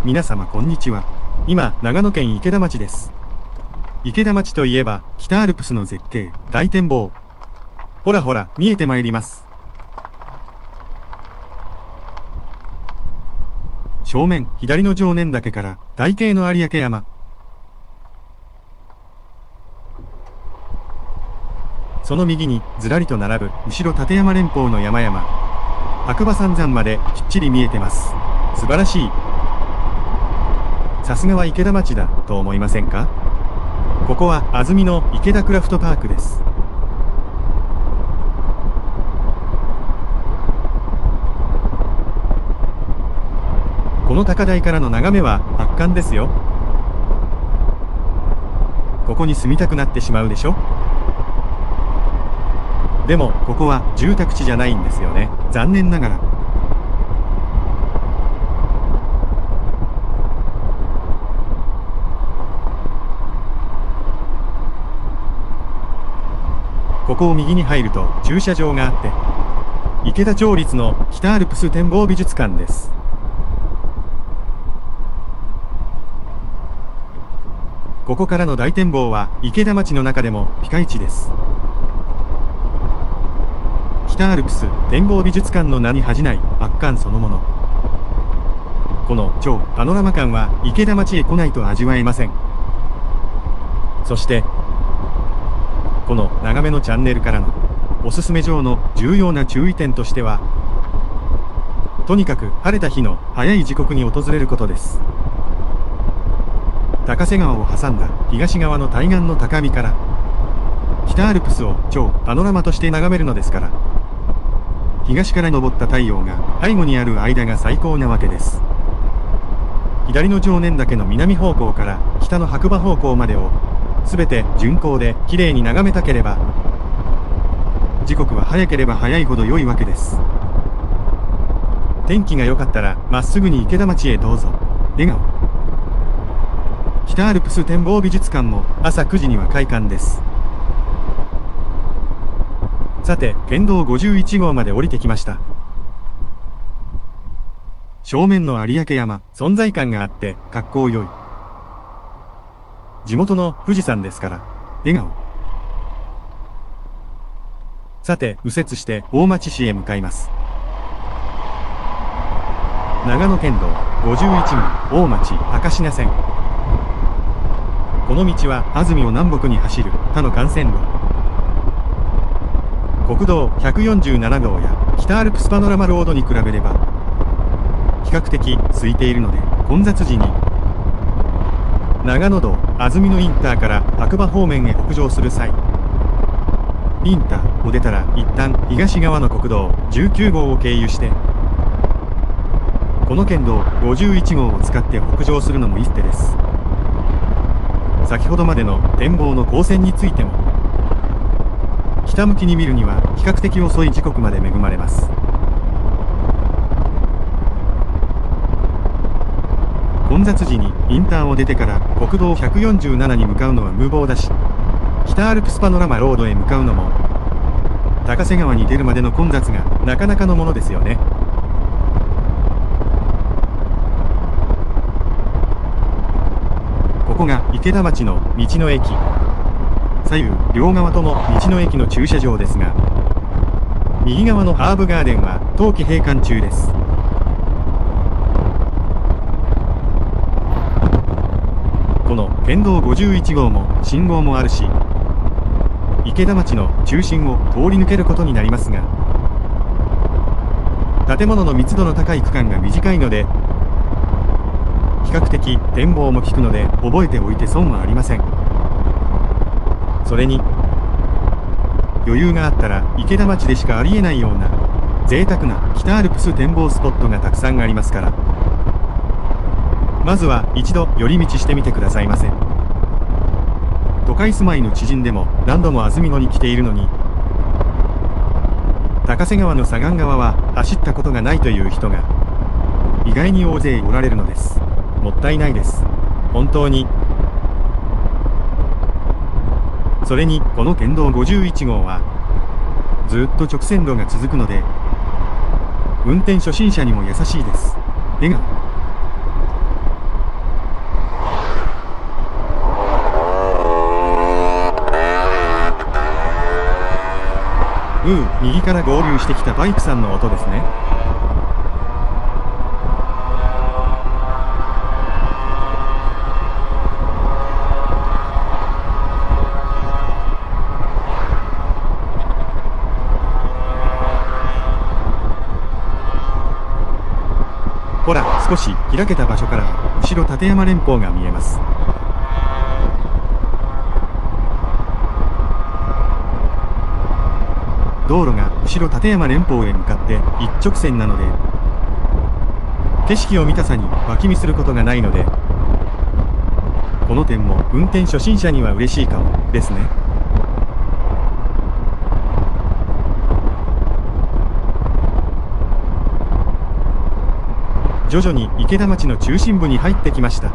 皆様こんにちは。今、長野県池田町です。池田町といえば、北アルプスの絶景、大展望。ほらほら、見えてまいります。正面、左の常念岳から、大景の有明山。その右に、ずらりと並ぶ、後ろ立山連峰の山々。白馬三山まで、きっちり見えてます。素晴らしい。さすがは池田町だ、と思いませんか？ここは、安曇の池田クラフトパークです。この高台からの眺めは、圧巻ですよ。ここに住みたくなってしまうでしょ？でも、ここは住宅地じゃないんですよね。残念ながら。ここを右に入ると駐車場があって、池田町立の北アルプス展望美術館です。ここからの大展望は池田町の中でもピカイチです。北アルプス展望美術館の名に恥じない圧巻そのもの。この超パノラマ感は池田町へ来ないと味わえません。そしてこの長めのチャンネルからのおすすめ上の重要な注意点としては、とにかく晴れた日の早い時刻に訪れることです。高瀬川を挟んだ東側の対岸の高みから北アルプスを超パノラマとして眺めるのですから、東から昇った太陽が背後にある間が最高なわけです。左の常念岳の南方向から北の白馬方向までをすべて巡航できれいに眺めたければ、時刻は早ければ早いほど良いわけです。天気が良かったらまっすぐに池田町へどうぞ。笑顔。北アルプス展望美術館も朝9時には開館です。さて、県道51号まで降りてきました。正面の有明山、存在感があって格好良い。地元の富士山ですから、笑顔。さて、右折して大町市へ向かいます。長野県道51号大町高階線。この道は安曇を南北に走る他の幹線路。国道147号や北アルプスパノラマロードに比べれば比較的空いているので、混雑時に長野道安曇野インターから白馬方面へ北上する際、インターを出たら一旦東側の国道19号を経由してこの県道51号を使って北上するのも一手です。先ほどまでの展望の光線についても、北向きに見るには比較的遅い時刻まで恵まれます。混雑時にインターを出てから国道147に向かうのは無謀だし、北アルプスパノラマロードへ向かうのも高瀬川に出るまでの混雑がなかなかのものですよね。ここが池田町の道の駅。左右両側とも道の駅の駐車場ですが、右側のハーブガーデンは冬季閉館中です。この県道51号も信号もあるし、池田町の中心を通り抜けることになりますが、建物の密度の高い区間が短いので、比較的展望も効くので覚えておいて損はありません。それに余裕があったら池田町でしかありえないような贅沢な北アルプス展望スポットがたくさんありますから、まずは一度寄り道してみてくださいませ。都会住まいの知人でも何度も安曇野に来ているのに、高瀬川の左岸側は走ったことがないという人が意外に大勢おられるのです。もったいないです。本当に。それにこの県道51号はずっと直線路が続くので、運転初心者にも優しいです。笑顔。右から合流してきたバイクさんの音ですね。ほら、少し開けた場所から後ろ立山連峰が見えます。道路が後ろ立山連峰へ向かって一直線なので、景色を見たさに脇見することがないので、この点も運転初心者には嬉しいかもですね。徐々に池田町の中心部に入ってきました。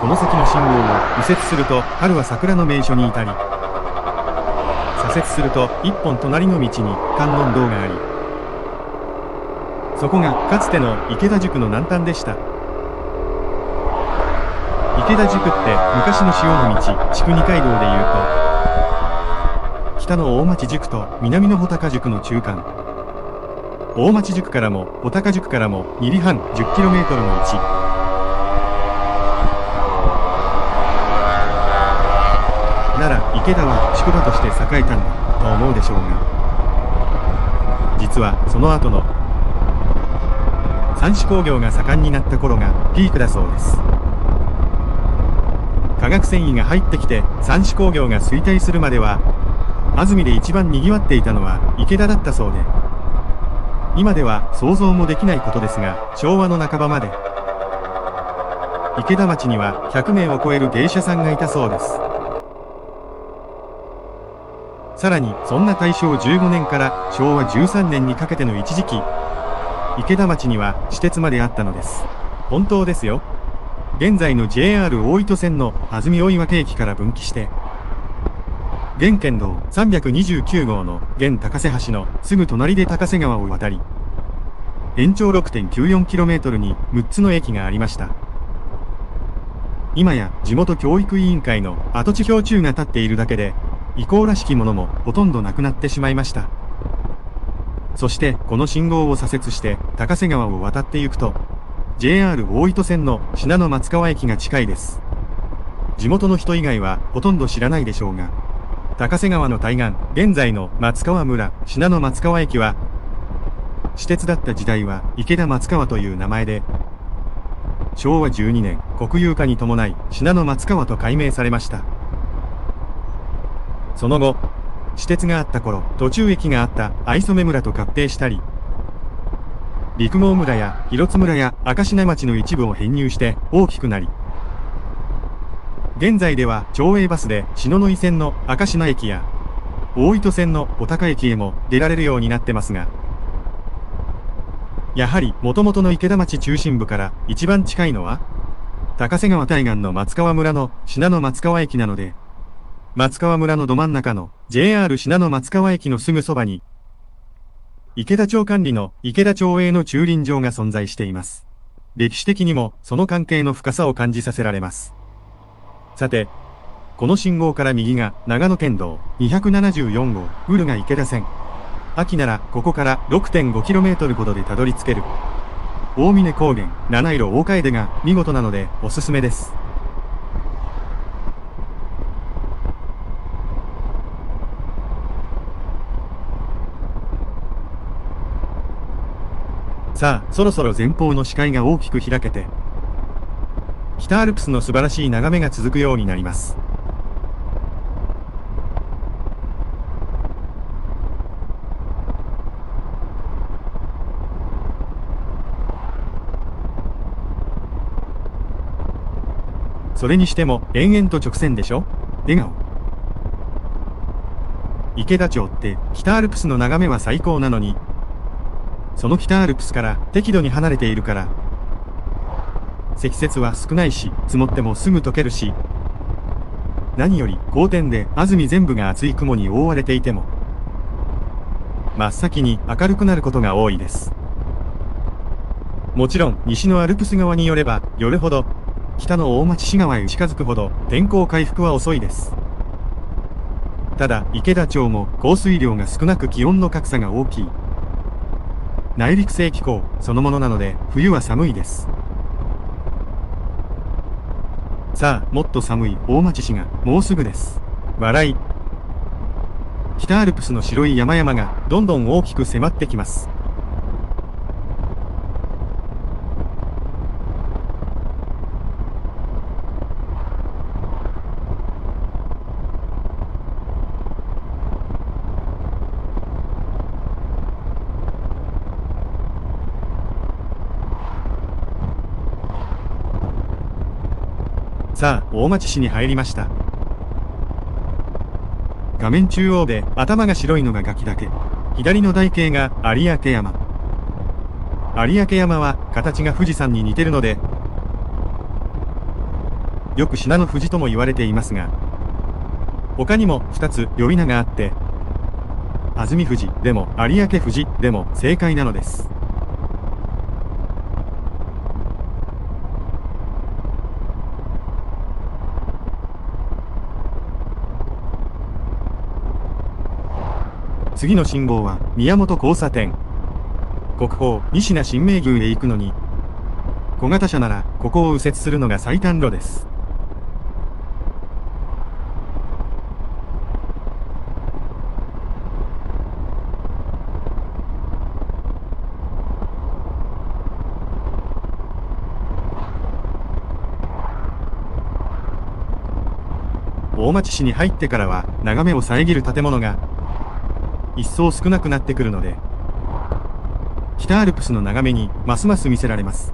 この先の信号を右折すると春は桜の名所に至り、左折すると一本隣の道に観音堂があり、そこがかつての池田宿の南端でした。池田宿って昔の塩の道筑二街道でいうと、北の大町宿と南の穂高宿の中間、大町宿からも穂高宿からも2里半 10km の位置。なら池田は宿場として栄えたんだと思うでしょうが、実はその後の蚕糸工業が盛んになった頃がピークだそうです。化学繊維が入ってきて蚕糸工業が衰退するまでは、安住で一番にぎわっていたのは池田だったそうで、今では想像もできないことですが、昭和の半ばまで池田町には100名を超える芸者さんがいたそうです。さらにそんな大正15年から昭和13年にかけての一時期、池田町には私鉄まであったのです。本当ですよ。現在の JR 大糸線の安住大岩駅から分岐して、現県道329号の現高瀬橋のすぐ隣で高瀬川を渡り、延長 6.94km に6つの駅がありました。今や地元教育委員会の跡地標柱が立っているだけで、遺構らしきものもほとんどなくなってしまいました。そしてこの信号を左折して高瀬川を渡っていくと、JR 大糸線の信濃松川駅が近いです。地元の人以外はほとんど知らないでしょうが、高瀬川の対岸、現在の松川村信濃松川駅は、私鉄だった時代は池田松川という名前で、昭和12年国有化に伴い信濃松川と改名されました。その後、私鉄があった頃、途中駅があった藍染村と合併したり、陸郷村や広津村や明科町の一部を編入して大きくなり、現在では町営バスで篠ノ井線の明科駅や大糸線の穂高駅へも出られるようになってますが、やはり元々の池田町中心部から一番近いのは高瀬川対岸の松川村の信濃松川駅なので、松川村のど真ん中の JR 信濃松川駅のすぐそばに、池田町管理の池田町営の駐輪場が存在しています。歴史的にもその関係の深さを感じさせられます。さて、この信号から右が長野県道274号浦賀池田線。秋ならここから 6.5km ほどでたどり着ける。大峰高原七色大楓が見事なのでおすすめです。さあ、そろそろ前方の視界が大きく開けて、北アルプスの素晴らしい眺めが続くようになります。それにしても延々と直線でしょ？笑顔。池田町って北アルプスの眺めは最高なのに、その北アルプスから適度に離れているから、積雪は少ないし、積もってもすぐ溶けるし、何より好天で安住全部が厚い雲に覆われていても、真っ先に明るくなることが多いです。もちろん西のアルプス側によればよるほど、北の大町市側へ近づくほど天候回復は遅いです。ただ池田町も降水量が少なく気温の格差が大きい内陸性気候そのものなので冬は寒いです。さあもっと寒い大町市がもうすぐです。笑い。北アルプスの白い山々がどんどん大きく迫ってきます。さあ大町市に入りました。画面中央で頭が白いのがガキ岳、左の台形が有明山。有明山は形が富士山に似てるので、よく信濃富士とも言われていますが、他にも2つ呼び名があって、安住富士でも有明富士でも正解なのです。次の信号は宮本交差点。国宝仁科神明宮へ行くのに、小型車ならここを右折するのが最短路です。大町市に入ってからは眺めを遮る建物が一層少なくなってくるので、北アルプスの眺めにますます見せられます。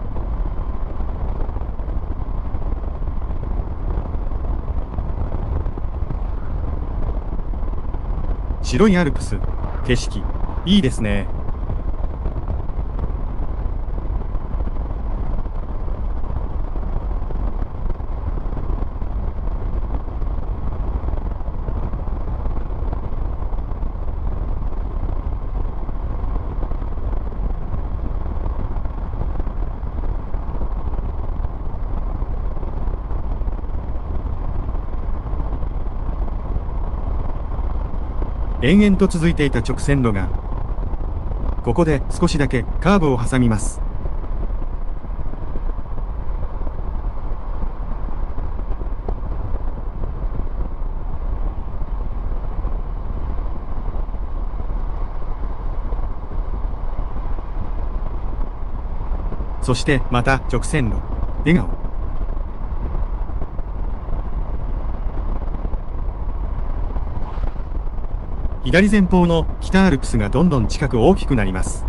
白いアルプス、景色、いいですね。延々と続いていた直線路が、ここで少しだけカーブを挟みます。そしてまた直線路、笑顔。左前方の北アルプスがどんどん近く大きくなります。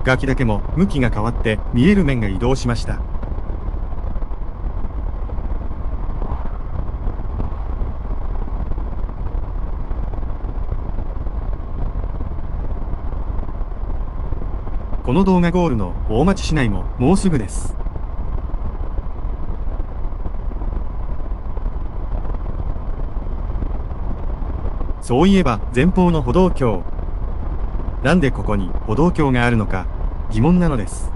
ガキ岳も向きが変わって見える面が移動しました。この動画ゴールの大町市内ももうすぐです。そういえば前方の歩道橋。なんでここに歩道橋があるのか疑問なのです。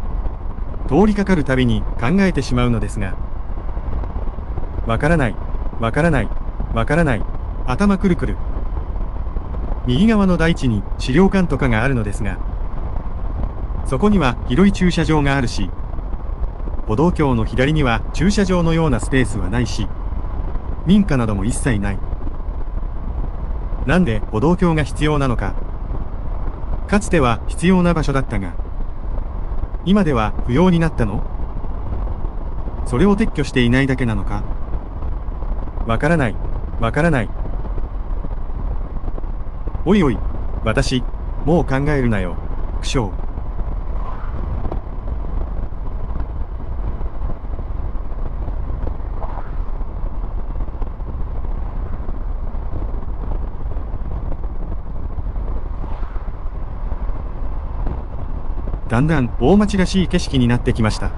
通りかかるたびに考えてしまうのですが。わからない、わからない、わからない、頭くるくる。右側の台地に資料館とかがあるのですが、そこには広い駐車場があるし、歩道橋の左には駐車場のようなスペースはないし、民家なども一切ない。なんで歩道橋が必要なのか。かつては必要な場所だったが、今では不要になったの？それを撤去していないだけなのか。わからない、わからない。おいおい、私、もう考えるなよ、苦笑。だんだん大町らしい景色になってきました。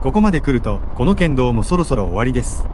ここまで来ると、この県道もそろそろ終わりです。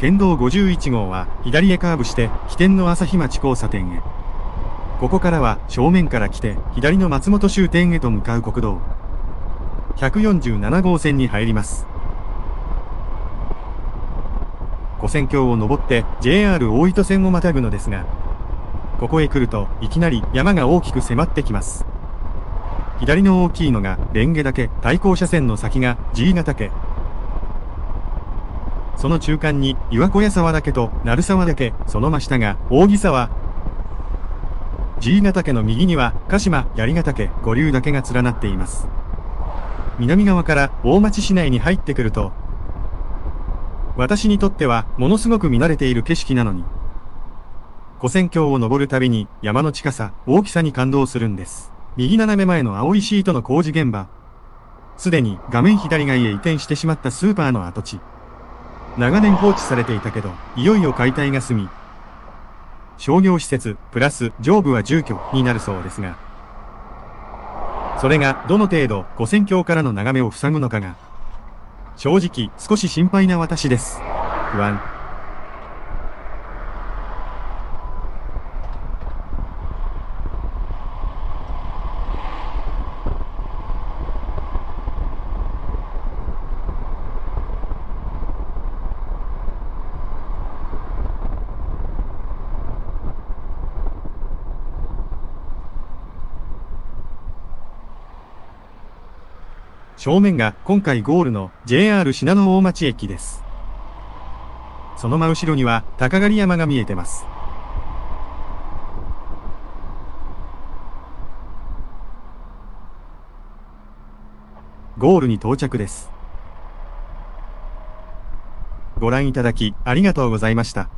県道51号は左へカーブして起点の朝日町交差点へ。ここからは正面から来て左の松本終点へと向かう国道147号線に入ります。五線橋を登って JR 大糸線をまたぐのですが、ここへ来るといきなり山が大きく迫ってきます。左の大きいのが蓮華岳、対向車線の先が爺ヶ岳。その中間に岩小屋沢岳と鳴沢岳、その真下が扇沢。爺ヶ岳の右には鹿島、槍ヶ岳、五竜岳が連なっています。南側から大町市内に入ってくると、私にとってはものすごく見慣れている景色なのに、五線橋を登るたびに山の近さ、大きさに感動するんです。右斜め前の青いシートの工事現場。すでに画面左側へ移転してしまったスーパーの跡地。長年放置されていたけど、いよいよ解体が済み、商業施設、プラス上部は住居になるそうですが、それがどの程度五線橋からの眺めを塞ぐのかが、正直少し心配な私です。不安。正面が今回ゴールの JR 信濃大町駅です。その真後ろには高狩山が見えてます。ゴールに到着です。ご覧いただきありがとうございました。